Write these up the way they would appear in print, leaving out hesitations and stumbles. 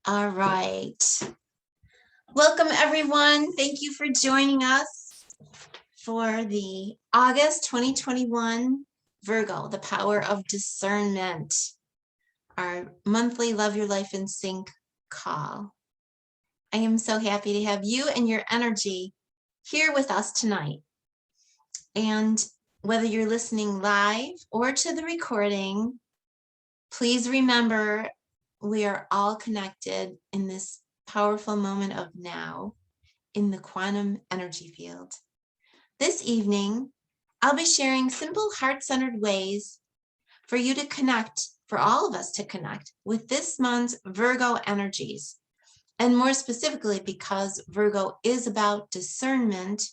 All right. Welcome, everyone. Thank you for joining us for the August 2021 Virgo, the power of discernment, our monthly Love Your Life in Sync call. I am so happy to have you and your energy here with us tonight. And whether you're listening live or to the recording, please remember we are all connected in this powerful moment of now in the quantum energy field. This evening, I'll be sharing simple heart-centered ways for you to connect, for all of us to connect with this month's Virgo energies. And more specifically, because Virgo is about discernment,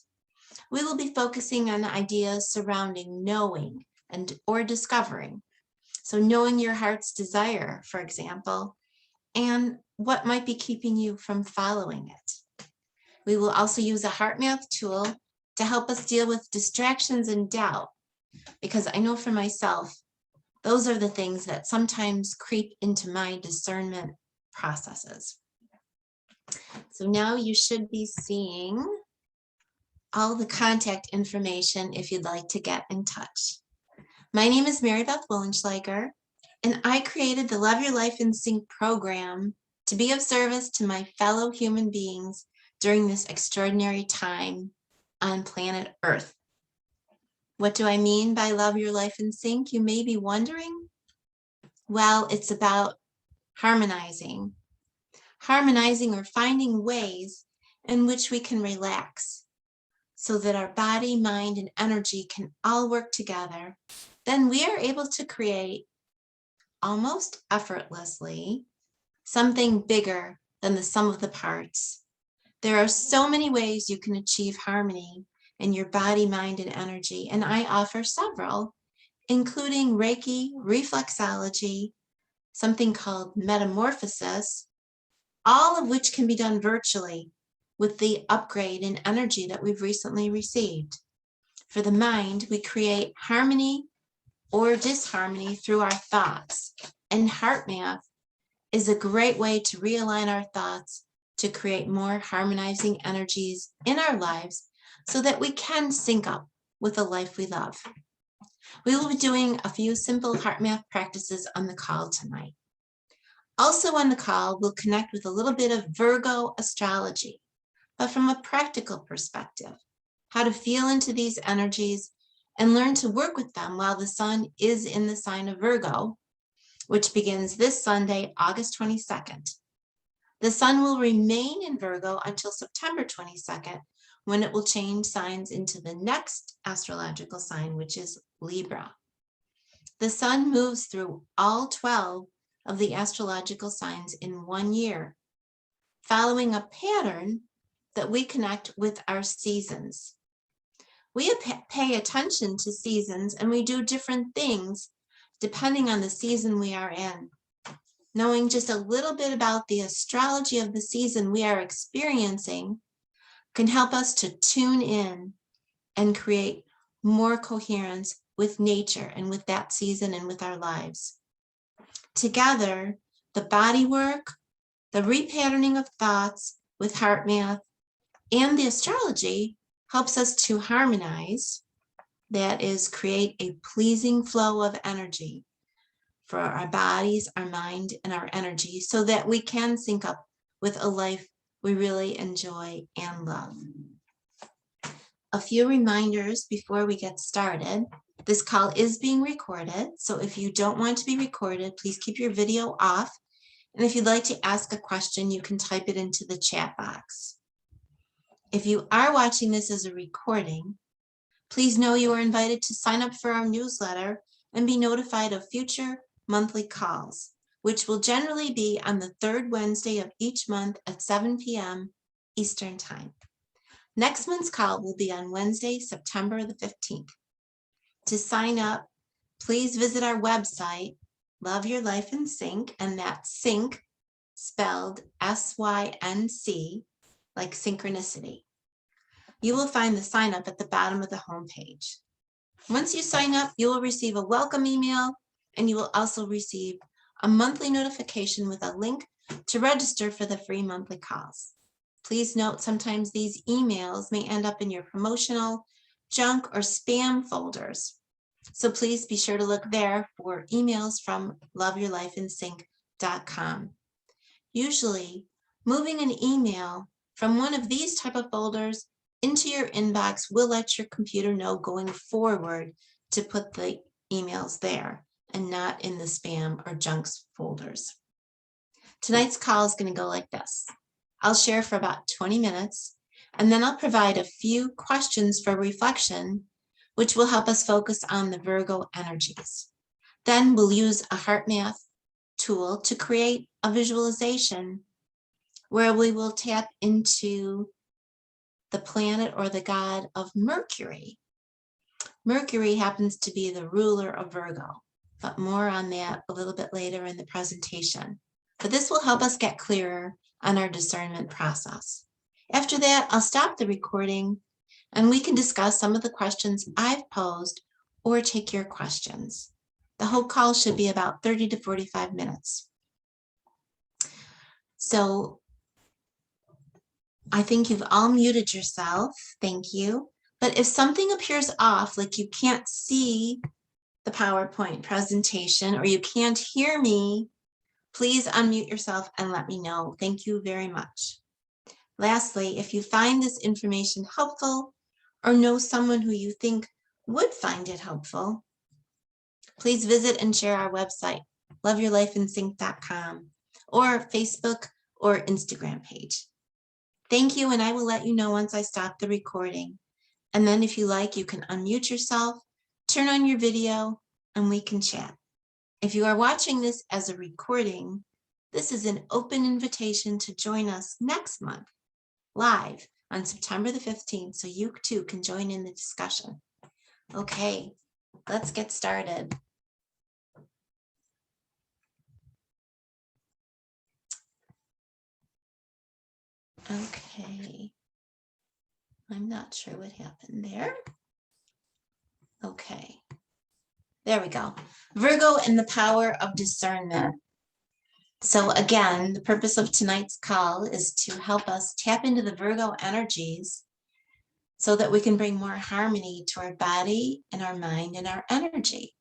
we will be focusing on ideas surrounding knowing or discovering. So knowing your heart's desire, for example, and what might be keeping you from following it. We will also use a HeartMath tool to help us deal with distractions and doubt, because I know for myself, those are the things that sometimes creep into my discernment processes. So now you should be seeing all the contact information if you'd like to get in touch. My name is Mary Beth Willenschleicher, and I created the Love Your Life in Sync program to be of service to my fellow human beings during this extraordinary time on planet Earth. What do I mean by Love Your Life in Sync, you may be wondering? Well, it's about harmonizing or finding ways in which we can relax so that our body, mind, and energy can all work together. Then we are able to create almost effortlessly something bigger than the sum of the parts. There are so many ways you can achieve harmony in your body, mind, and energy, and I offer several, including Reiki, reflexology, something called metamorphosis, all of which can be done virtually with the upgrade in energy that we've recently received. For the mind, we create harmony or disharmony through our thoughts. And HeartMath is a great way to realign our thoughts to create more harmonizing energies in our lives so that we can sync up with the life we love. We will be doing a few simple HeartMath practices on the call tonight. Also on the call, we'll connect with a little bit of Virgo astrology, but from a practical perspective, how to feel into these energies and learn to work with them while the sun is in the sign of Virgo, which begins this Sunday, August 22nd. The sun will remain in Virgo until September 22nd, when it will change signs into the next astrological sign, which is Libra. The sun moves through all 12 of the astrological signs in 1 year, following a pattern that we connect with our seasons. We pay attention to seasons and we do different things depending on the season we are in. Knowing just a little bit about the astrology of the season we are experiencing can help us to tune in and create more coherence with nature and with that season and with our lives. Together, the body work, the repatterning of thoughts with HeartMath, and the astrology helps us to harmonize, that is, create a pleasing flow of energy for our bodies, our mind, and our energy so that we can sync up with a life we really enjoy and love. A few reminders before we get started. This call is being recorded, so if you don't want to be recorded, please keep your video off. And if you'd like to ask a question, you can type it into the chat box. If you are watching this as a recording, please know you are invited to sign up for our newsletter and be notified of future monthly calls, which will generally be on the third Wednesday of each month at 7 p.m. Eastern Time. Next month's call will be on Wednesday, September the 15th. To sign up, please visit our website, Love Your Life in Sync, and that's sync spelled S-Y-N-C, like synchronicity. You will find the sign up at the bottom of the homepage. Once you sign up, you will receive a welcome email, and you will also receive a monthly notification with a link to register for the free monthly calls. Please note sometimes these emails may end up in your promotional, junk, or spam folders. So please be sure to look there for emails from loveyourlifeinsync.com. Usually, moving an email from one of these type of folders into your inbox will let your computer know going forward to put the emails there and not in the spam or junk folders. Tonight's call is going to go like this. I'll share for about 20 minutes, and then I'll provide a few questions for reflection, which will help us focus on the Virgo energies. Then we'll use a HeartMath tool to create a visualization where we will tap into the planet or the god of Mercury. Mercury happens to be the ruler of Virgo, but more on that a little bit later in the presentation. But this will help us get clearer on our discernment process. After that, I'll stop the recording and we can discuss some of the questions I've posed or take your questions. The whole call should be about 30 to 45 minutes. So I think you've all muted yourself. Thank you. But if something appears off, like you can't see the PowerPoint presentation or you can't hear me, please unmute yourself and let me know. Thank you very much. Lastly, if you find this information helpful or know someone who you think would find it helpful, please visit and share our website, loveyourlifeinsync.com, or Facebook or Instagram page. Thank you, and I will let you know once I stop the recording. And then if you like, you can unmute yourself, turn on your video, and we can chat. If you are watching this as a recording, this is an open invitation to join us next month, live on September the 15th, so you too can join in the discussion. Okay, let's get started. Okay, I'm not sure what happened there. Okay, there we go. Virgo and the power of discernment. So again, the purpose of tonight's call is to help us tap into the Virgo energies so that we can bring more harmony to our body and our mind and our energy.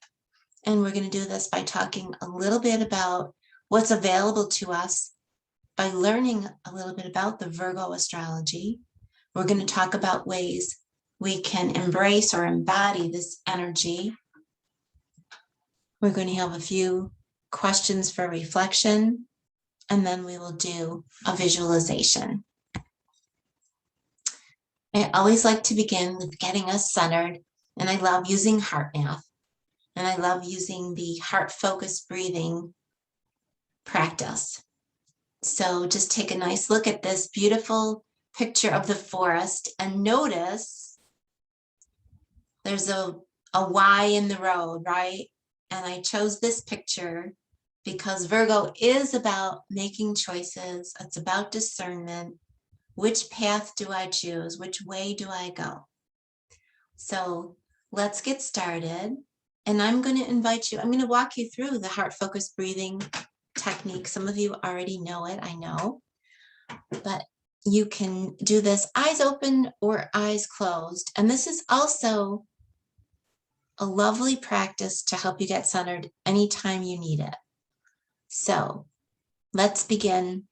And we're going to do this by talking a little bit about what's available to us by learning a little bit about the Virgo astrology. We're going to talk about ways we can embrace or embody this energy. We're going to have a few questions for reflection, and then we will do a visualization. I always like to begin with getting us centered, and I love using HeartMath, and I love using the heart-focused breathing practice. So just take a nice look at this beautiful picture of the forest and notice there's a Y in the road, right? And I chose this picture because Virgo is about making choices. It's about discernment. Which path do I choose? Which way do I go? So let's get started. And I'm going to invite you, I'm going to walk you through the heart-focused breathing technique. Some of you already know it, I know. But you can do this eyes open or eyes closed. And this is also a lovely practice to help you get centered anytime you need it. So let's begin.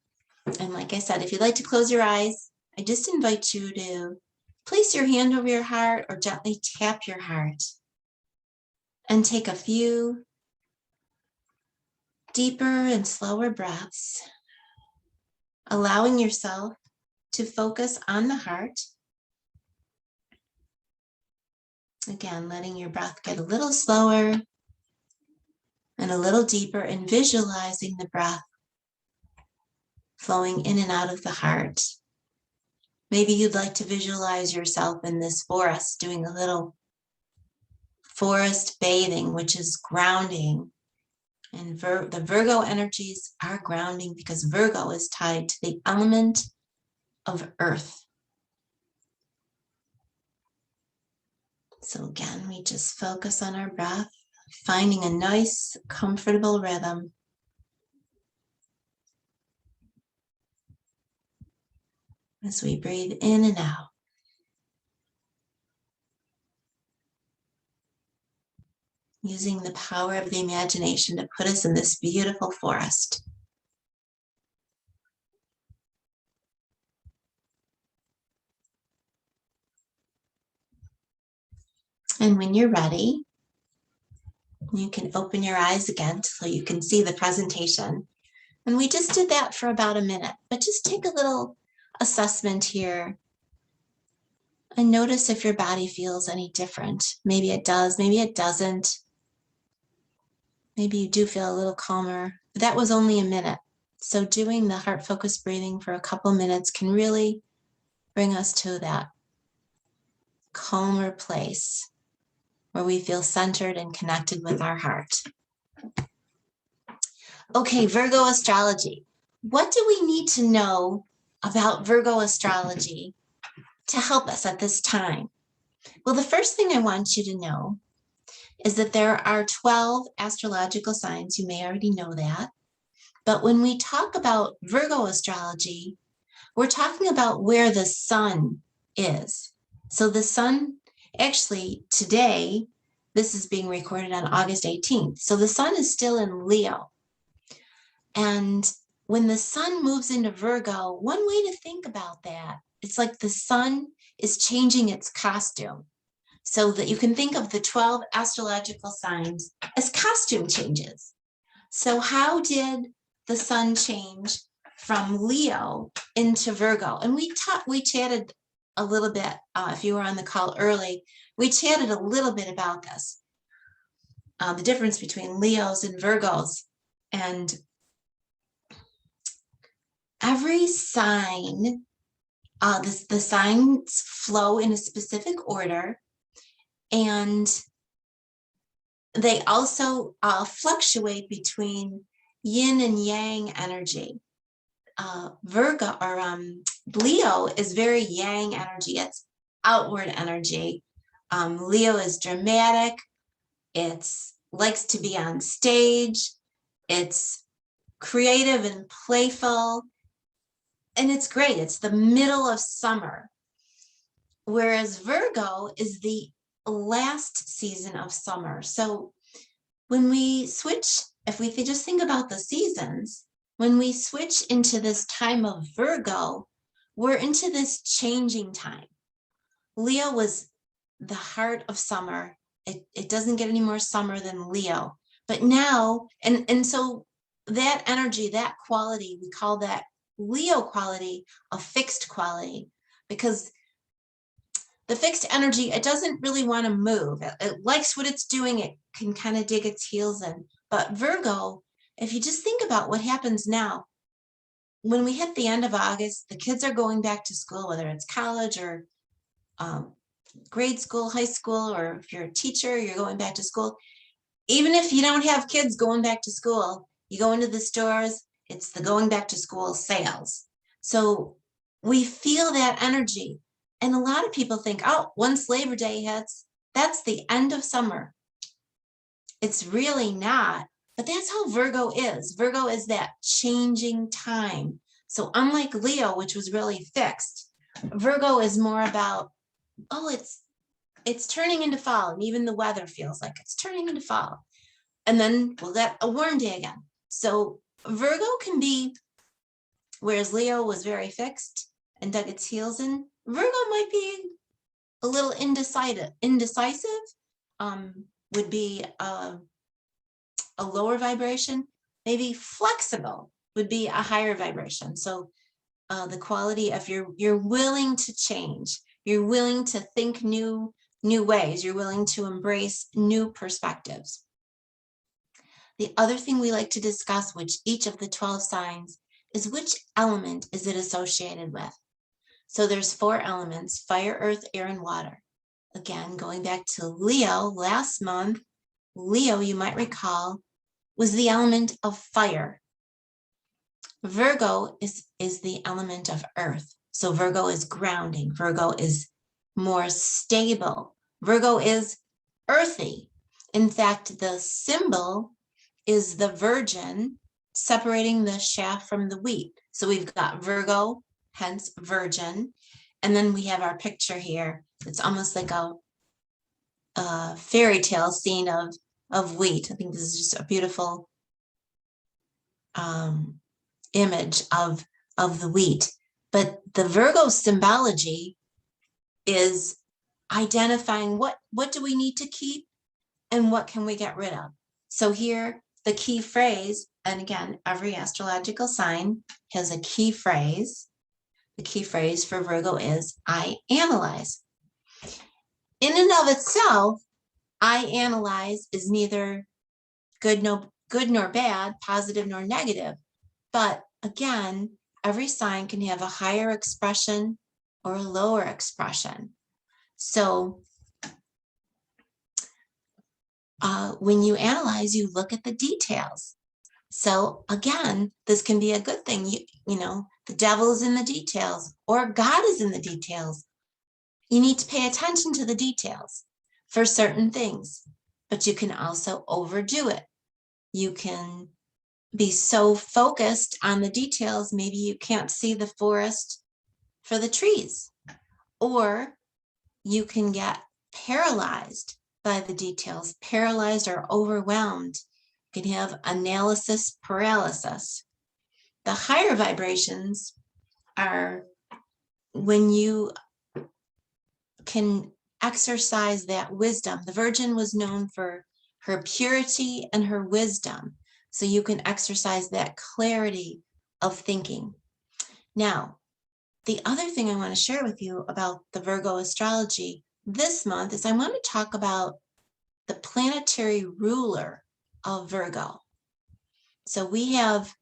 And like I said, if you'd like to close your eyes, I just invite you to place your hand over your heart or gently tap your heart and take a few deeper and slower breaths, allowing yourself to focus on the heart. Again, letting your breath get a little slower and a little deeper and visualizing the breath flowing in and out of the heart. Maybe you'd like to visualize yourself in this forest, doing a little forest bathing, which is grounding. And the Virgo energies are grounding because Virgo is tied to the element of earth. So again, we just focus on our breath, finding a nice, comfortable rhythm. as we breathe in and out. Using the power of the imagination to put us in this beautiful forest. And when you're ready, you can open your eyes again so you can see the presentation. And we just did that for about a minute, but just take a little assessment here and notice if your body feels any different. Maybe it does, maybe it doesn't. Maybe you do feel a little calmer. That was only a minute. So doing the heart focused breathing for a couple minutes can really bring us to that calmer place where we feel centered and connected with our heart. Okay, Virgo astrology. What do we need to know about Virgo astrology to help us at this time? Well, the first thing I want you to know is that there are 12 astrological signs. You may already know that. But when we talk about Virgo astrology, we're talking about where the sun is. So the sun, actually today, this is being recorded on August 18th. So the sun is still in Leo. And when the sun moves into Virgo, one way to think about that, it's like the sun is changing its costume. So that you can think of the 12 astrological signs as costume changes. So how did the sun change from Leo into Virgo? And we chatted a little bit, if you were on the call early, we chatted a little bit about this, the difference between Leos and Virgos. And every sign, the signs flow in a specific order, and they also fluctuate between yin and yang energy. Leo is very yang energy. It's outward energy. Leo is dramatic. It's likes to be on stage. It's creative and playful. And it's great. It's the middle of summer. Whereas Virgo is the last season of summer. So when we switch, if we just think about the seasons, when we switch into this time of Virgo, we're into this changing time. Leo was the heart of summer. It doesn't get any more summer than Leo. But now, and so that energy, that quality, we call that Leo quality a fixed quality, because the fixed energy, it doesn't really want to move. It likes what it's doing. It can kind of dig its heels in. But Virgo, if you just think about what happens now, when we hit the end of August, the kids are going back to school, whether it's college or grade school, high school, or if you're a teacher, you're going back to school. Even if you don't have kids going back to school, you go into the stores, it's the going back to school sales. So we feel that energy. And a lot of people think, oh, once Labor Day hits, that's the end of summer. It's really not, but that's how Virgo is. Virgo is that changing time. So unlike Leo, which was really fixed, Virgo is more about, oh, it's turning into fall, and even the weather feels like it's turning into fall. And then we'll get a warm day again. So Virgo can be, whereas Leo was very fixed and dug its heels in, Virgo might be a little indecisive, would be a lower vibration. Maybe flexible would be a higher vibration. So the quality of you're willing to change, you're willing to think new ways, you're willing to embrace new perspectives. The other thing we like to discuss, which each of the 12 signs, is which element is it associated with? So there's 4 elements: fire, earth, air, and water. Again, going back to Leo, last month, Leo, you might recall, was the element of fire. Virgo is the element of earth. So Virgo is grounding. Virgo is more stable. Virgo is earthy. In fact, the symbol is the Virgin separating the chaff from the wheat. So we've got Virgo hence Virgin. And then we have our picture here. It's almost like a fairy tale scene of wheat. I think this is just a beautiful image of the wheat. But the Virgo symbology is identifying what do we need to keep and what can we get rid of. So here, the key phrase, and again, every astrological sign has a key phrase. The key phrase for Virgo is I analyze. In and of itself, I analyze is neither good nor bad, positive nor negative. But again, every sign can have a higher expression or a lower expression. So when you analyze, you look at the details. So again, this can be a good thing. You know, the devil is in the details, or God is in the details. You need to pay attention to the details for certain things, but you can also overdo it. You can be so focused on the details, maybe you can't see the forest for the trees, or you can get paralyzed by the details, paralyzed or overwhelmed. You can have analysis paralysis. The higher vibrations are when you can exercise that wisdom. The Virgin was known for her purity and her wisdom. So you can exercise that clarity of thinking. Now, the other thing I want to share with you about the Virgo astrology this month is I want to talk about the planetary ruler of Virgo. So we have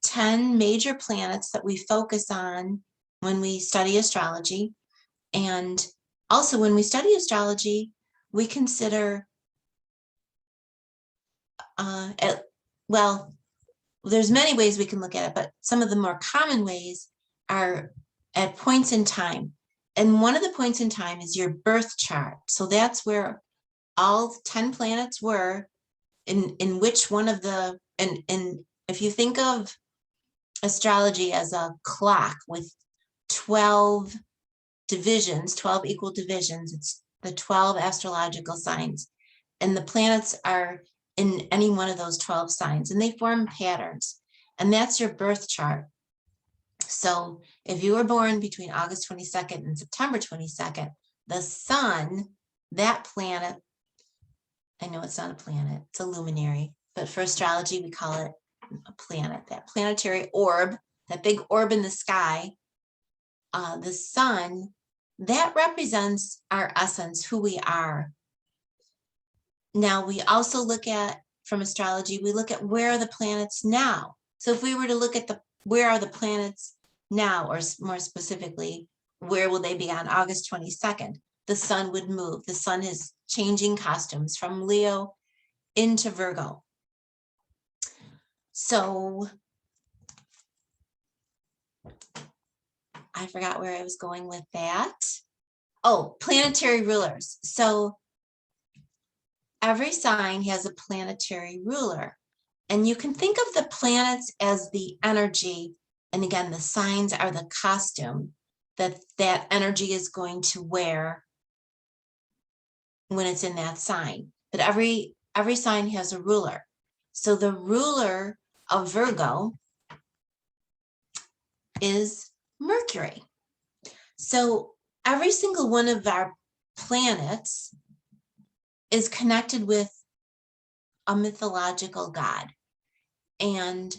10 major planets that we focus on when we study astrology. And also when we study astrology, we consider, well, there's many ways we can look at it, but some of the more common ways are at points in time. And one of the points in time is your birth chart. So that's where all 10 planets were in which one of the, and if you think of astrology as a clock with 12 divisions, 12 equal divisions, it's the 12 astrological signs. And the planets are in any one of those 12 signs, and they form patterns. And that's your birth chart. So if you were born between August 22nd and September 22nd, the sun, that planet, I know it's not a planet, it's a luminary, but for astrology, we call it a planet, that planetary orb, that big orb in the sky, the sun, that represents our essence, who we are. Now, we also look at, from astrology, we look at where are the planets now. So if we were to look at where are the planets now, or more specifically, where will they be on August 22nd? The sun would move. The sun is changing costumes from Leo into Virgo. So I forgot where I was going with that. Oh, planetary rulers. So every sign has a planetary ruler. And you can think of the planets as the energy. And again, the signs are the costume that energy is going to wear when it's in that sign. But every sign has a ruler. So the ruler of Virgo is Mercury. So every single one of our planets is connected with a mythological god. And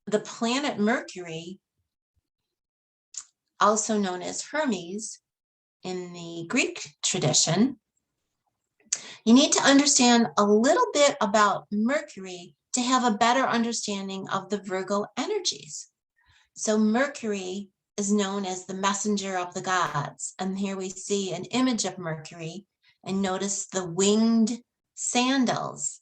the planet Mercury, also known as Hermes in the Greek tradition, you need to understand a little bit about Mercury to have a better understanding of the Virgo energies. So Mercury is known as the messenger of the gods. And here we see an image of Mercury, and notice the winged sandals.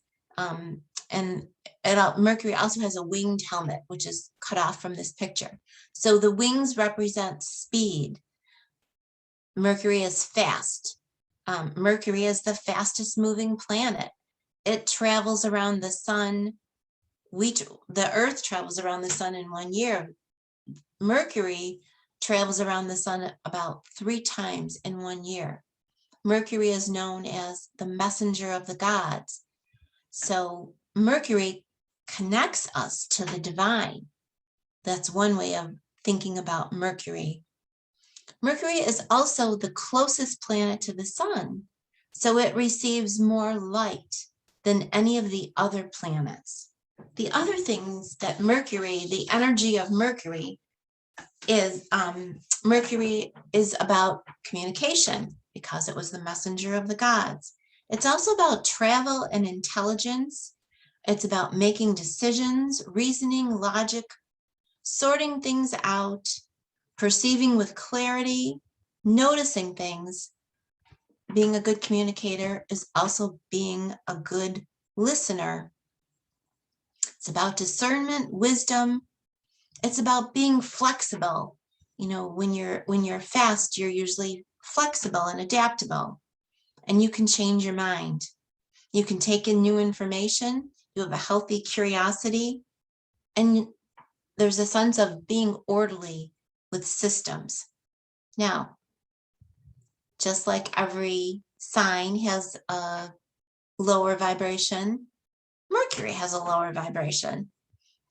Mercury also has a winged helmet, which is cut off from this picture. So the wings represent speed. Mercury is fast. Mercury is the fastest moving planet. It travels around the sun. The Earth travels around the sun in 1 year. Mercury travels around the sun about 3 times in 1 year. Mercury is known as the messenger of the gods. So Mercury connects us to the divine. That's one way of thinking about Mercury. Mercury is also the closest planet to the sun, so it receives more light than any of the other planets. The other things that Mercury, the energy of Mercury is about communication because it was the messenger of the gods. It's also about travel and intelligence. It's about making decisions, reasoning, logic, sorting things out, perceiving with clarity, noticing things. Being a good communicator is also being a good listener. It's about discernment, wisdom. It's about being flexible. You know, when you're fast, you're usually flexible and adaptable, and you can change your mind. You can take in new information. You have a healthy curiosity, and there's a sense of being orderly with systems. Now, just like every sign has a lower vibration, Mercury has a lower vibration.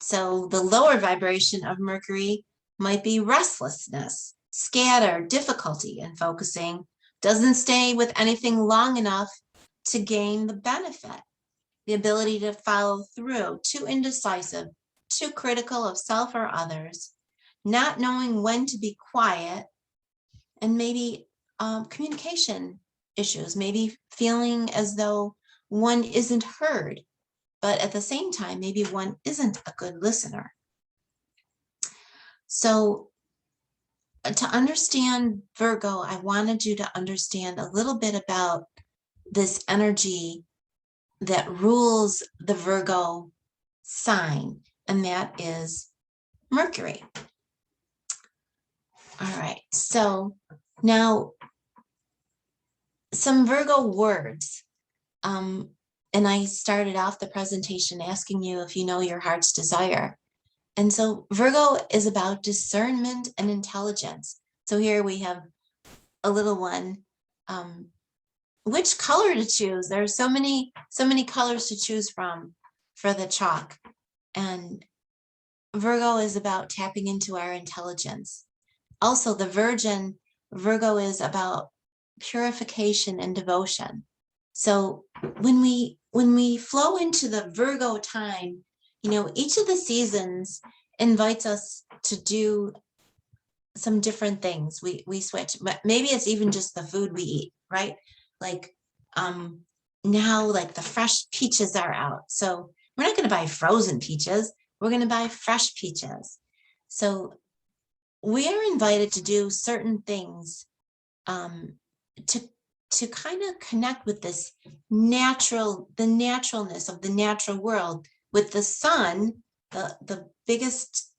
So the lower vibration of Mercury might be restlessness, scatter, difficulty in focusing, doesn't stay with anything long enough to gain the benefit, the ability to follow through, too indecisive, too critical of self or others, not knowing when to be quiet, and maybe communication issues, maybe feeling as though one isn't heard, but at the same time, maybe one isn't a good listener. So to understand Virgo, I wanted you to understand a little bit about this energy that rules the Virgo sign, and that is Mercury. All right, so now some Virgo words. And I started off the presentation asking you if you know your heart's desire. And so Virgo is about discernment and intelligence. So here we have a little one. Which color to choose? There are so many colors to choose from for the chalk. And Virgo is about tapping into our intelligence. Also, the Virgin, Virgo is about purification and devotion. So when we flow into the Virgo time, you know, each of the seasons invites us to do some different things. We switch, but maybe it's even just the food we eat, right? Like now, like the fresh peaches are out. So we're not going to buy frozen peaches. We're going to buy fresh peaches. So we are invited to do certain things to kind of connect with this the naturalness of the natural world, with the sun, the biggest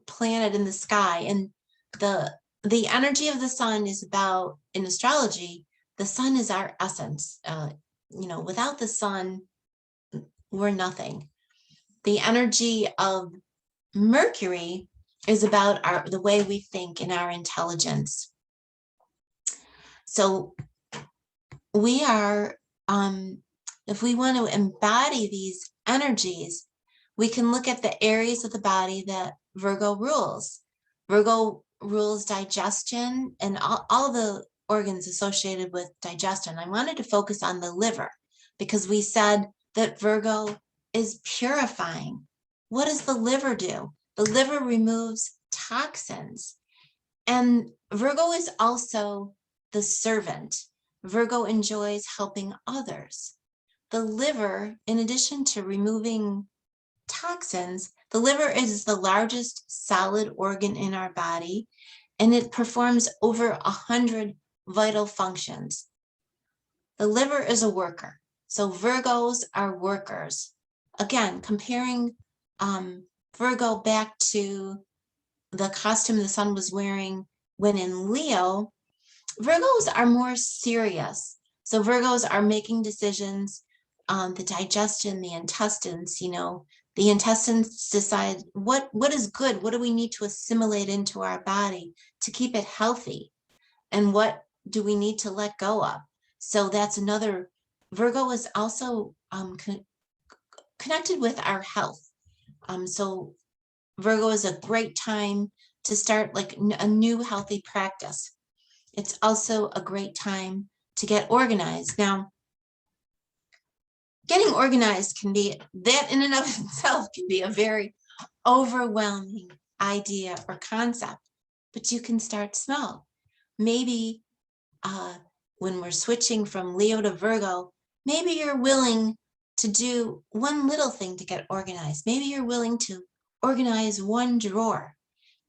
planet in the sky. And the energy of the sun is about, in astrology, the sun is our essence. You know, without the sun, we're nothing. The energy of Mercury is about the way we think and our intelligence. So we are, if we want to embody these energies, we can look at the areas of the body that Virgo rules. Virgo rules digestion and all the organs associated with digestion. I wanted to focus on the liver because we said that Virgo is purifying. What does the liver do? The liver removes toxins. And Virgo is also the servant. Virgo enjoys helping others. The liver, in addition to removing toxins, the liver is the largest solid organ in our body, and it performs over 100 vital functions. The liver is a worker. So Virgos are workers. Again, comparing Virgo back to the costume the sun was wearing when in Leo, Virgos are more serious. So Virgos are making decisions on the digestion, the intestines, you know, The intestines decide what is good, what do we need to assimilate into our body to keep it healthy, and what do we need to let go of. So that's another, Virgo is also connected with our health. So Virgo is a great time to start like a new healthy practice. It's also a great time to get organized. Now, getting organized can be, that in and of itself can be a very overwhelming idea or concept, but you can start small. Maybe when we're switching from Leo to Virgo, maybe you're willing to do one little thing to get organized. Maybe you're willing to organize one drawer,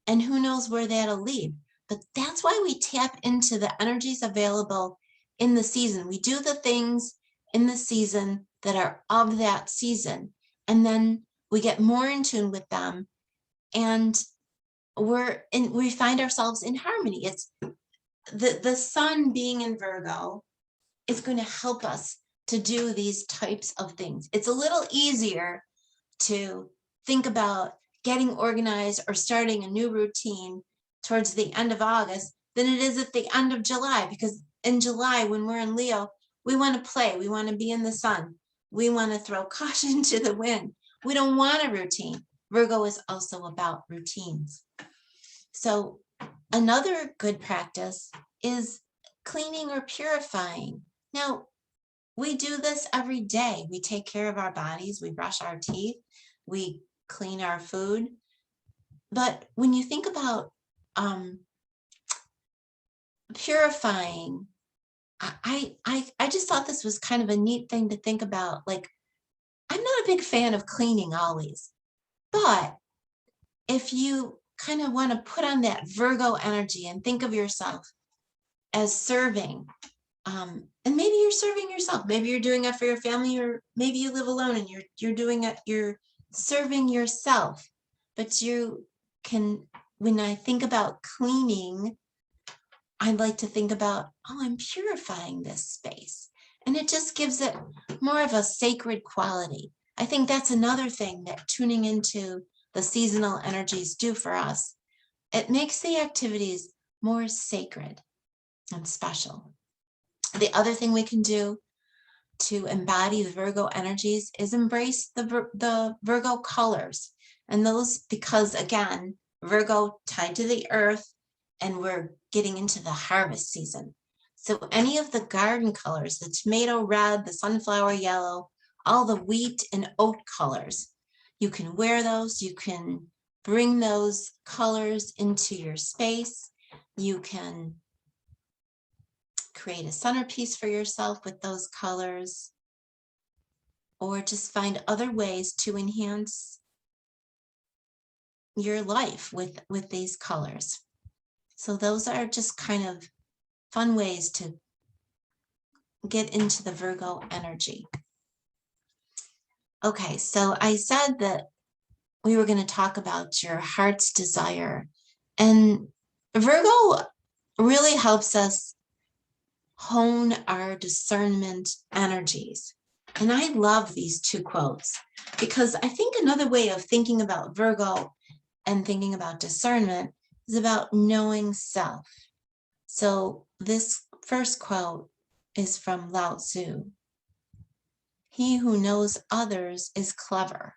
and who knows where that'll lead. But that's why we tap into the energies available in the season. We do the things in the season that are of that season, and then we get more in tune with them, and we find ourselves in harmony. It's the sun being in Virgo is going to help us to do these types of things. It's a little easier to think about getting organized or starting a new routine towards the end of August than it is at the end of July, because in July, when we're in Leo, we want to play, we want to be in the sun, we want to throw caution to the wind. We don't want a routine. Virgo is also about routines. So another good practice is cleaning or purifying. Now, we do this every day. We take care of our bodies, we brush our teeth, we clean our food. But when you think about purifying, I just thought this was kind of a neat thing to think about. Like, I'm not a big fan of cleaning always, but if you kind of want to put on that Virgo energy and think of yourself as serving, and maybe you're serving yourself, maybe you're doing it for your family, or maybe you live alone and you're doing it, you're serving yourself. But you can, when I think about cleaning, I'd like to think about, oh, I'm purifying this space. And it just gives it more of a sacred quality. I think that's another thing that tuning into the seasonal energies do for us. It makes the activities more sacred and special. The other thing we can do to embody the Virgo energies is embrace the Virgo colors. And those, because again, Virgo tied to the earth, and we're getting into the harvest season. So any of the garden colors, the tomato red, the sunflower yellow, all the wheat and oat colors, you can wear those. You can bring those colors into your space. You can create a centerpiece for yourself with those colors, or just find other ways to enhance your life with these colors. So those are just kind of fun ways to get into the Virgo energy. Okay, so I said that we were going to talk about your heart's desire, and Virgo really helps us hone our discernment energies. And I love these two quotes, because I think another way of thinking about Virgo and thinking about discernment is about knowing self. So this first quote is from Lao Tzu. He who knows others is clever.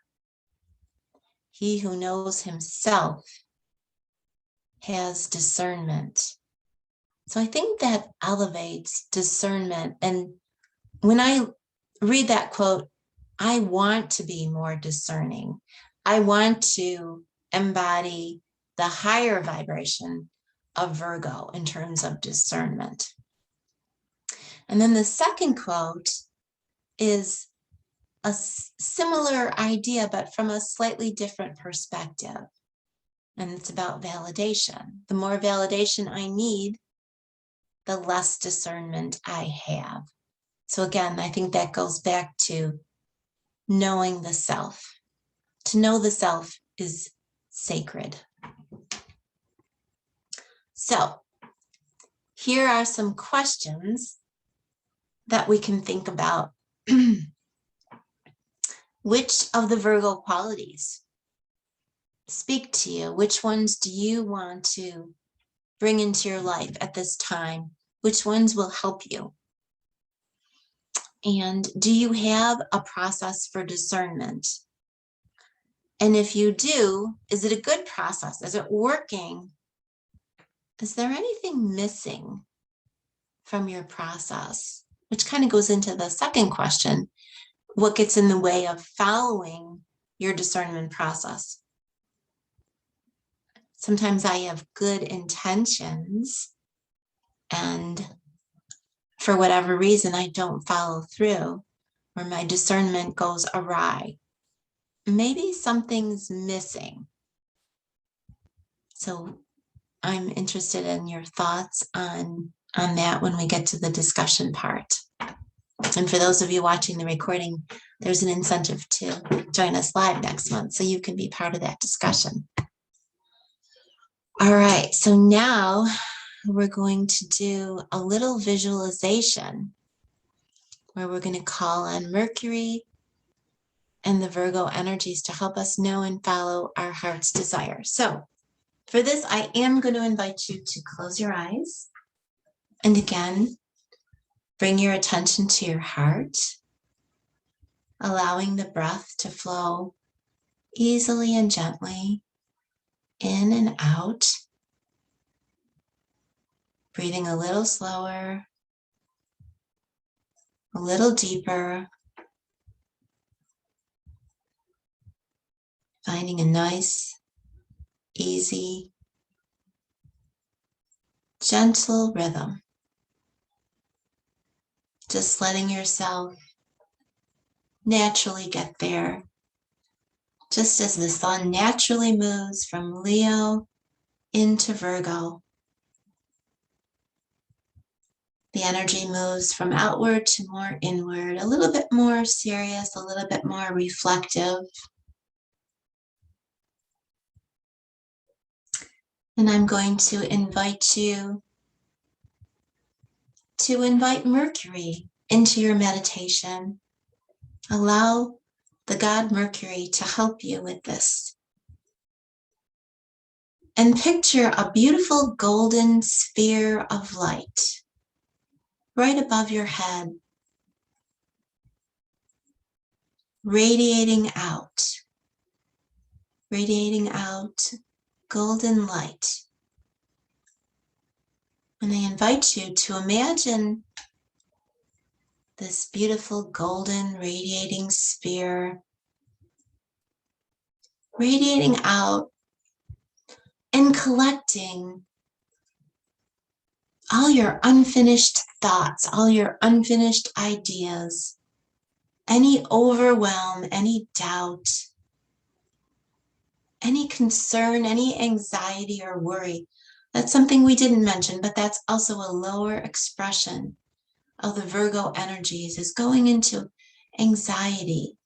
He who knows himself has discernment. So I think that elevates discernment. And when I read that quote, I want to be more discerning. I want to embody the higher vibration of Virgo in terms of discernment. And then the second quote is a similar idea, but from a slightly different perspective. And it's about validation. The more validation I need, the less discernment I have. So again, I think that goes back to knowing the self. To know the self is sacred. So here are some questions that we can think about Which of the Virgo qualities speak to you? Which ones do you want to bring into your life at this time? Which ones will help you? And do you have a process for discernment? And if you do, is it a good process? Is it working? Is there anything missing from your process? Which kind of goes into the second question. What gets in the way of following your discernment process? Sometimes I have good intentions, and for whatever reason, I don't follow through, or my discernment goes awry. Maybe something's missing. So I'm interested in your thoughts on that when we get to the discussion part. And for those of you watching the recording, there's an incentive to join us live next month so you can be part of that discussion. All right, so now we're going to do a little visualization where we're going to call on Mercury and the Virgo energies to help us know and follow our heart's desire. So for this, I am going to invite you to close your eyes. And again, bring your attention to your heart, allowing the breath to flow easily and gently in and out, breathing a little slower, a little deeper, finding a nice, easy, gentle rhythm. Just letting yourself naturally get there. Just as the sun naturally moves from Leo into Virgo, the energy moves from outward to more inward, a little bit more serious, a little bit more reflective. And I'm going to invite you to invite Mercury into your meditation. Allow the god Mercury to help you with this. And picture a beautiful golden sphere of light right above your head, radiating out golden light. And I invite you to imagine this beautiful golden radiating sphere radiating out and collecting all your unfinished thoughts, all your unfinished ideas, any overwhelm, any doubt, any concern, any anxiety or worry. That's something we didn't mention, but that's also a lower expression of the Virgo energies, is going into anxiety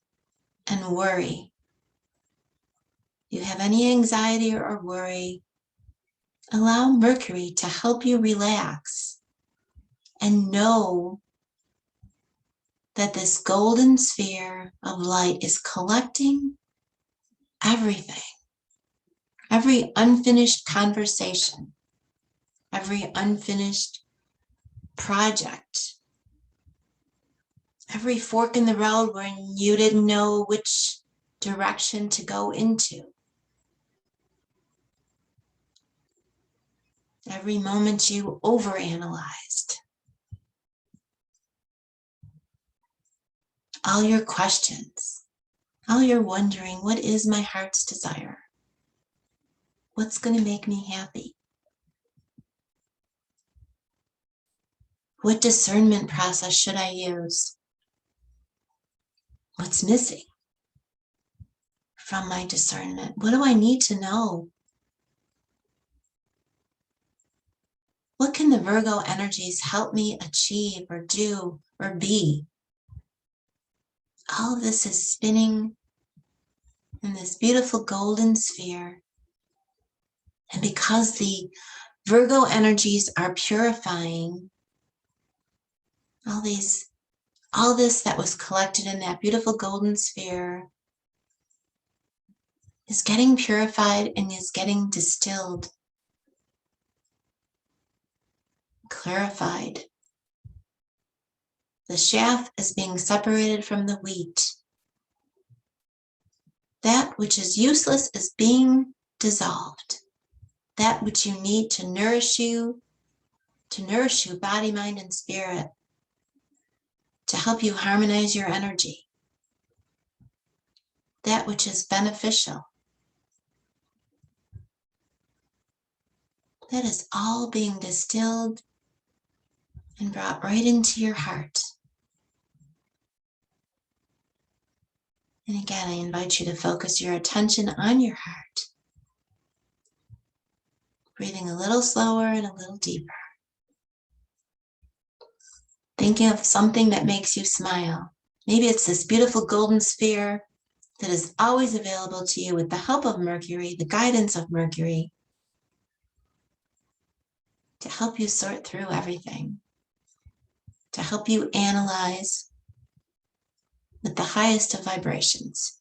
and worry. You have any anxiety or worry, allow Mercury to help you relax and know that this golden sphere of light is collecting everything, every unfinished conversation, every unfinished project, every fork in the road where you didn't know which direction to go into. Every moment you overanalyzed. All your questions. All your wondering, what is my heart's desire? What's going to make me happy? What discernment process should I use? What's missing from my discernment? What do I need to know? What can the Virgo energies help me achieve or do or be? All of this is spinning in this beautiful golden sphere. And because the Virgo energies are purifying all these all this that was collected in that beautiful golden sphere is getting purified and is getting distilled, clarified. The chaff is being separated from the wheat. That which is useless is being dissolved. That which you need to nourish you body, mind, and spirit, to help you harmonize your energy. That which is beneficial. That is all being distilled and brought right into your heart. And again, I invite you to focus your attention on your heart. Breathing a little slower and a little deeper. Thinking of something that makes you smile. Maybe it's this beautiful golden sphere that is always available to you with the help of Mercury, the guidance of Mercury, to help you sort through everything, to help you analyze with the highest of vibrations.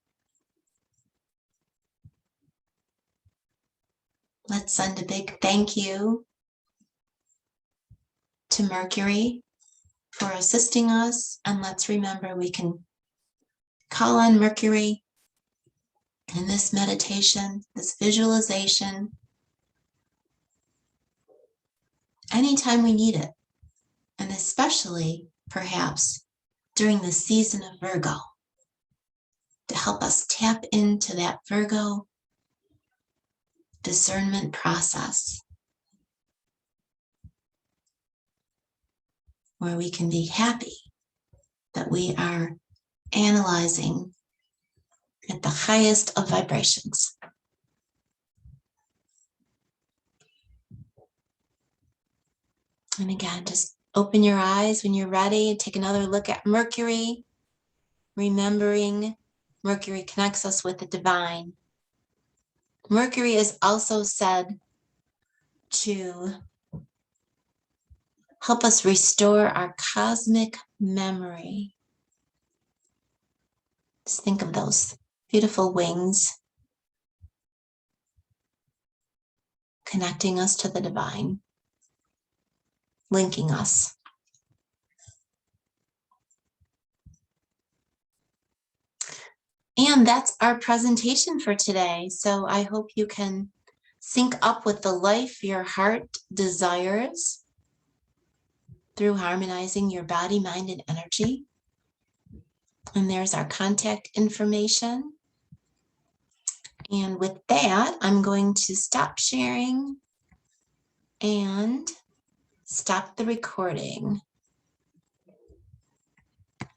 Let's send a big thank you to Mercury for assisting us, and let's remember we can call on Mercury in this meditation, this visualization, anytime we need it, and especially perhaps during the season of Virgo, to help us tap into that Virgo discernment process, where we can be happy that we are analyzing at the highest of vibrations. And again, just open your eyes when you're ready. Take another look at Mercury, remembering Mercury connects us with the divine. Mercury is also said to help us restore our cosmic memory. Just think of those beautiful wings connecting us to the divine, linking us. And that's our presentation for today. So I hope you can sync up with the life your heart desires through harmonizing your body, mind, and energy. And there's our contact information. And with that, I'm going to stop sharing and stop the recording.